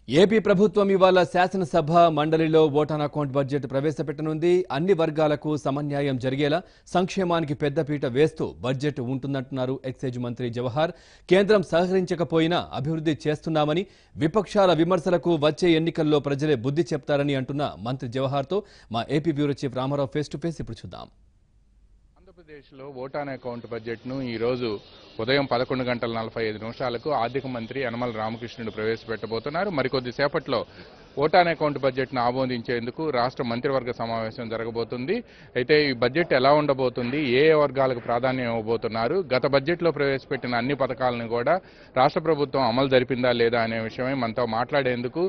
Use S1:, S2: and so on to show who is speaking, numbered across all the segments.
S1: AP ప్రభుత్వం ఇవాళ శాసనసభ మండలిలో ఓటాన్ అకౌంట్ బడ్జెట్ ప్రవేశపెట్టనుంది. అన్ని వర్గాలకు సమన్యాయం జరిగేలా సంక్షేమానికి పెద్దపీట వేస్తూ బడ్జెట్ ఉంటుందంటున్నారు ఎక్సైజ్ మంత్రి జవహర్. కేంద్రం సహకరించకపోయినా అభివృద్ధి చేస్తున్నామని, విపక్షాల విమర్శలకు వచ్చే ఎన్నికల్లో ప్రజలే బుద్ధి చెప్తారని అంటున్న మంత్రి జవహర్తో మా AP bureau chief Ramarao face to face ఇప్పుడు చూద్దాం.
S2: ఆంధ్రప్రదేశ్లో ఓటాన్ అకౌంట్ బడ్జెట్ను ఈరోజు ఉదయం 11:45 ఆర్థిక మంత్రి యనమల రామకృష్ణుడు ప్రవేశపెట్టబోతున్నారు. మరికొద్ది సేపట్లో ఓటాన్ అకౌంట్ బడ్జెట్ను ఆమోదించేందుకు రాష్ట్ర మంత్రివర్గ సమావేశం జరగబోతుంది. అయితే ఈ బడ్జెట్ ఎలా ఉండబోతుంది, ఏ వర్గాలకు ప్రాధాన్యం ఇవ్వబోతున్నారు, గత బడ్జెట్లో ప్రవేశపెట్టిన అన్ని పథకాలను కూడా రాష్ట్ర ప్రభుత్వం అమలు జరిపిందా లేదా అనే విషయమై మనతో మాట్లాడేందుకు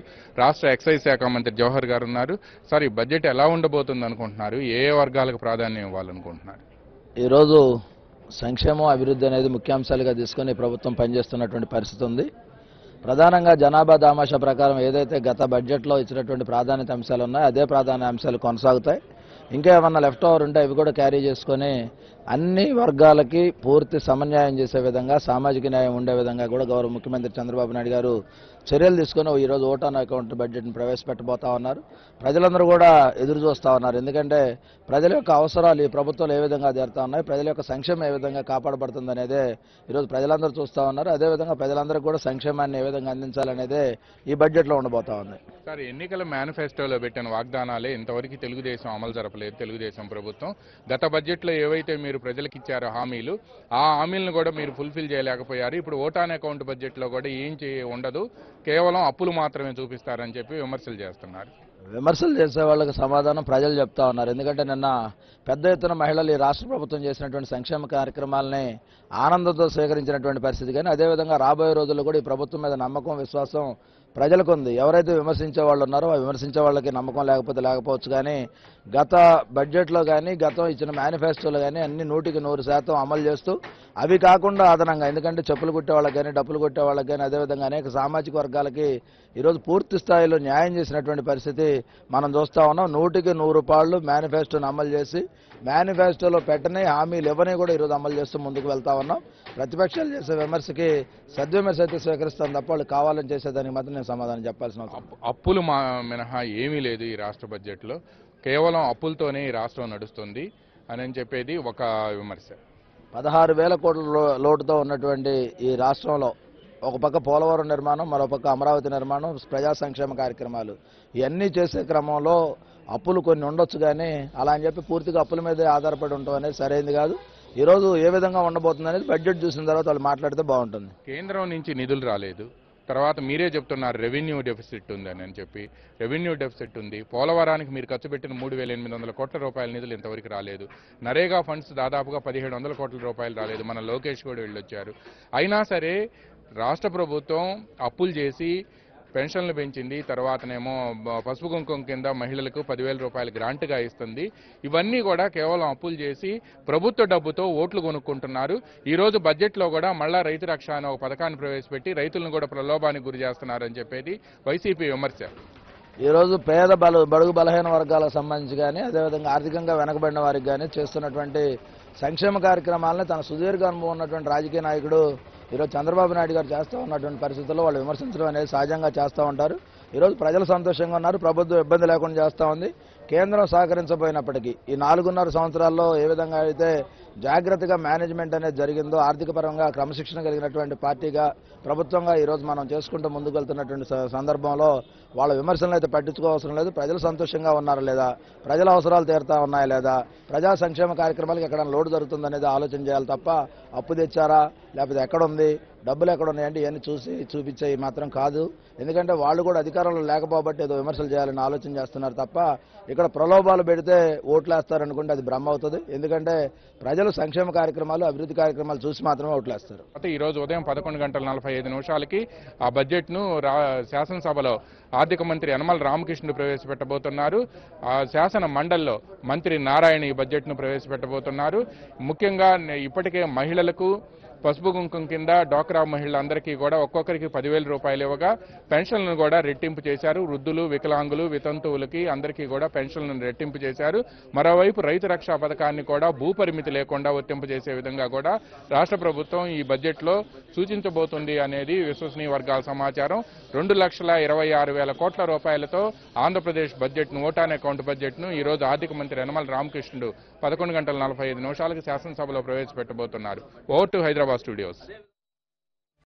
S2: రాష్ట్ర ఎక్సైజ్ శాఖ మంత్రి జవహర్ గారు ఉన్నారు. సార్, ఈ బడ్జెట్ ఎలా ఉండబోతుంది అనుకుంటున్నారు, ఏ వర్గాలకు ప్రాధాన్యం ఇవ్వాలనుకుంటున్నారు?
S3: ఈరోజు సంక్షేమం అభివృద్ధి అనేది ముఖ్యాంశాలుగా తీసుకొని ప్రభుత్వం పనిచేస్తున్నటువంటి పరిస్థితి ఉంది. ప్రధానంగా జనాభా దామాషా ప్రకారం ఏదైతే గత బడ్జెట్లో ఇచ్చినటువంటి ప్రాధాన్యత అంశాలు ఉన్నాయో అదే ప్రాధాన్య అంశాలు కొనసాగుతాయి. ఇంకా ఏమన్నా లెఫ్ట్ ఓవర్ ఉంటే అవి కూడా క్యారీ చేసుకొని అన్ని వర్గాలకి పూర్తి సమన్యాయం చేసే విధంగా, సామాజిక న్యాయం ఉండే విధంగా కూడా గౌరవ ముఖ్యమంత్రి చంద్రబాబు నాయుడు గారు చర్యలు తీసుకొని ఈరోజు ఓటాన్ అకౌంట్ బడ్జెట్ని ప్రవేశపెట్టబోతా ఉన్నారు. ప్రజలందరూ కూడా ఎదురు చూస్తూ ఉన్నారు. ఎందుకంటే ప్రజల యొక్క అవసరాలు ఈ ప్రభుత్వాలు ఏ విధంగా తీరుతా ఉన్నాయి, ప్రజల యొక్క సంక్షేమం ఏ విధంగా కాపాడబడుతుంది అనేదే ఈరోజు ప్రజలందరూ చూస్తూ ఉన్నారు. అదేవిధంగా ప్రజలందరికీ కూడా సంక్షేమాన్ని ఏ విధంగా అందించాలనేదే ఈ బడ్జెట్లో ఉండబోతా ఉంది.
S2: సార్, ఎన్నికల మేనిఫెస్టోలో పెట్టిన వాగ్దానాలే ఇంతవరకు తెలుగుదేశం అమలు జరపలేదు. తెలుగుదేశం ప్రభుత్వం గత బడ్జెట్లో ఏవైతే మీరు ప్రజలకు ఇచ్చారో హామీలు, ఆ హామీలను కూడా మీరు ఫుల్ఫిల్ చేయలేకపోయారు. ఇప్పుడు ఓటాన్ అకౌంట్ బడ్జెట్లో కూడా ఏం ఉండదు, కేవలం అప్పులు మాత్రమే చూపిస్తారని చెప్పి విమర్శలు చేస్తున్నారు.
S3: విమర్శలు చేసే వాళ్ళకి సమాధానం ప్రజలు చెప్తా ఉన్నారు. ఎందుకంటే నిన్న పెద్ద ఎత్తున మహిళలు ఈ రాష్ట్ర ప్రభుత్వం చేసినటువంటి సంక్షేమ కార్యక్రమాలని ఆనందంతో స్వీకరించినటువంటి పరిస్థితి. కానీ అదేవిధంగా రాబోయే రోజుల్లో కూడా ఈ ప్రభుత్వం మీద నమ్మకం, విశ్వాసం ప్రజలకు ఉంది. ఎవరైతే విమర్శించే వాళ్ళు ఉన్నారో ఆ విమర్శించే వాళ్ళకి నమ్మకం లేకపోవచ్చు. కానీ గత బడ్జెట్లో కానీ గతం ఇచ్చిన మేనిఫెస్టోలో కానీ అన్ని 100% అమలు చేస్తూ, అవి కాకుండా అదనంగా, ఎందుకంటే చెప్పులు కుట్టే వాళ్ళకి కానీ, డప్పులు కొట్టే వాళ్ళకి కానీ, అదేవిధంగా అనేక సామాజిక వర్గాలకి ఈరోజు పూర్తి స్థాయిలో న్యాయం చేసినటువంటి పరిస్థితి మనం చూస్తూ ఉన్నాం. 100% మేనిఫెస్టోను అమలు చేసి, మేనిఫెస్టోలో పెట్టని హామీలు ఇవ్వని కూడా ఈరోజు అమలు చేస్తూ ముందుకు వెళ్తా ఉన్నాం. ప్రతిపక్షాలు చేసే విమర్శకి సద్విమర్శ అయితే స్వీకరిస్తాం తప్ప వాళ్ళు కావాలని చేసేదానికి మాత్రం నేను సమాధానం చెప్పాల్సిన అవసరం.
S2: అప్పులు మినహా ఏమీ లేదు ఈ రాష్ట్ర బడ్జెట్లో, కేవలం అప్పులతోనే ఈ రాష్ట్రం నడుస్తుంది అని చెప్పేది ఒక విమర్శ.
S3: 16,000 కోట్ల లోటుతో ఉన్నటువంటి ఈ రాష్ట్రంలో ఒక పక్క పోలవరం నిర్మాణం, మరో పక్క అమరావతి నిర్మాణం, ప్రజా సంక్షేమ కార్యక్రమాలు ఇవన్నీ చేసే క్రమంలో అప్పులు కొన్ని ఉండొచ్చు. కానీ అలా అని చెప్పి పూర్తిగా అప్పుల మీదే ఆధారపడి ఉండటం అనేది సరైనది కాదు. ఈరోజు ఏ విధంగా ఉండబోతుంది అనేది బడ్జెట్ చూసిన తర్వాత వాళ్ళు మాట్లాడితే బాగుంటుంది.
S2: కేంద్రం నుంచి నిధులు రాలేదు, తర్వాత మీరే చెప్తున్నారు రెవెన్యూ డెఫిసిట్ ఉందని చెప్పి. రెవెన్యూ డెఫిసిట్ ఉంది. పోలవరానికి మీరు ఖర్చు పెట్టిన 3,800 కోట్ల రూపాయల నిధులు ఇంతవరకు రాలేదు. నరేగా ఫండ్స్ దాదాపుగా 1,700 కోట్ల రూపాయలు రాలేదు. మన లోకేష్ కూడా వెళ్ళొచ్చారు. అయినా సరే రాష్ట్ర ప్రభుత్వం అప్పులు చేసి పెన్షన్లు పెంచింది, తర్వాతనేమో పసుపు కుంకుమ కింద మహిళలకు 10,000 రూపాయలు గ్రాంట్గా ఇస్తుంది. ఇవన్నీ కూడా కేవలం అప్పులు చేసి ప్రభుత్వ డబ్బుతో ఓట్లు కొనుక్కుంటున్నారు. ఈరోజు బడ్జెట్లో కూడా మళ్ళా రైతు రక్ష అనే ఒక పథకాన్ని ప్రవేశపెట్టి రైతులను కూడా ప్రలోభానికి గురి చేస్తున్నారని చెప్పేది వైసీపీ విమర్శ.
S3: ఈరోజు పేద బడుగు బలహీన వర్గాలకు సంబంధించి కానీ, అదేవిధంగా ఆర్థికంగా వెనకబడిన వారికి కానీ చేస్తున్నటువంటి సంక్షేమ కార్యక్రమాలను తన సుదీర్ఘ అనుభవం ఉన్నటువంటి రాజకీయ నాయకుడు ఈరోజు చంద్రబాబు నాయుడు గారు చేస్తూ ఉన్నటువంటి పరిస్థితుల్లో వాళ్ళు విమర్శించడం అనేది సహజంగా చేస్తూ ఉంటారు. ఈరోజు ప్రజలు సంతోషంగా ఉన్నారు, ప్రభుత్వం ఇబ్బంది లేకుండా చేస్తూ ఉంది. కేంద్రం సహకరించబోయినప్పటికీ ఈ 4.5 సంవత్సరాల్లో ఏ విధంగా అయితే జాగ్రత్తగా మేనేజ్మెంట్ అనేది జరిగిందో, ఆర్థిక పరంగా క్రమశిక్షణ కలిగినటువంటి పార్టీగా, ప్రభుత్వంగా ఈరోజు మనం చేసుకుంటూ ముందుకు వెళ్తున్నటువంటి సందర్భంలో వాళ్ళ విమర్శలను అయితే పట్టించుకోవాల్సిన లేదు. ప్రజలు సంతోషంగా ఉన్నారా లేదా, ప్రజల అవసరాలు తీరుతా ఉన్నాయా లేదా, ప్రజా సంక్షేమ కార్యక్రమాలకు ఎక్కడ లోటు జరుగుతుందనేది ఆలోచన చేయాలి తప్ప అప్పు తెచ్చారా లేకపోతే ఎక్కడుంది, డబ్బులు ఎక్కడ ఉన్నాయంటే ఇవన్నీ చూపించే మాత్రం కాదు. ఎందుకంటే వాళ్ళు కూడా అధికారంలో లేకపోబట్టి ఏదో విమర్శలు చేయాలని ఆలోచన చేస్తున్నారు తప్ప ఇక్కడ ప్రలోభాలు పెడితే ఓట్లేస్తారనుకుంటే అది భ్రమ అవుతుంది. ఎందుకంటే ప్రజలు సంక్షేమ కార్యక్రమాలు, అభివృద్ధి కార్యక్రమాలు చూసి మాత్రమే ఓట్లేస్తారు.
S2: అయితే ఈరోజు ఉదయం 11:45 ఆ బడ్జెట్ను శాసనసభలో ఆర్థిక మంత్రి యనమల రామకృష్ణుడు ప్రవేశపెట్టబోతున్నారు. ఆ శాసన మండలిలో మంత్రి నారాయణ ఈ బడ్జెట్ను ప్రవేశపెట్టబోతున్నారు. ముఖ్యంగా ఇప్పటికే మహిళలకు పసుపు కుంకుమ కింద డ్వాక్రా మహిళలందరికీ కూడా ఒక్కొక్కరికి 10,000 రూపాయలు ఇవ్వగా పెన్షన్లను కూడా రెట్టింపు చేశారు. వృద్ధులు, వికలాంగులు, వితంతువులకి అందరికీ కూడా పెన్షన్లను రెట్టింపు చేశారు. మరోవైపు రైతు రక్షా పథకాన్ని కూడా భూపరిమితి లేకుండా వర్తింపజేసే విధంగా కూడా రాష్ట్ర ప్రభుత్వం ఈ బడ్జెట్లో సూచించబోతుంది అనేది విశ్వసనీయ వర్గాల సమాచారం. 2,26,000 కోట్ల రూపాయలతో ఆంధ్రప్రదేశ్ బడ్జెట్ను, ఓటాన్ అకౌంట్ బడ్జెట్ను ఈ రోజు ఆర్థిక మంత్రి యనమల రామకృష్ణుడు 11 గంటల 45 నిమిషాలకు శాసనసభలో ప్రవేశపెట్టబోతున్నారు. Over to Hyderabad studios.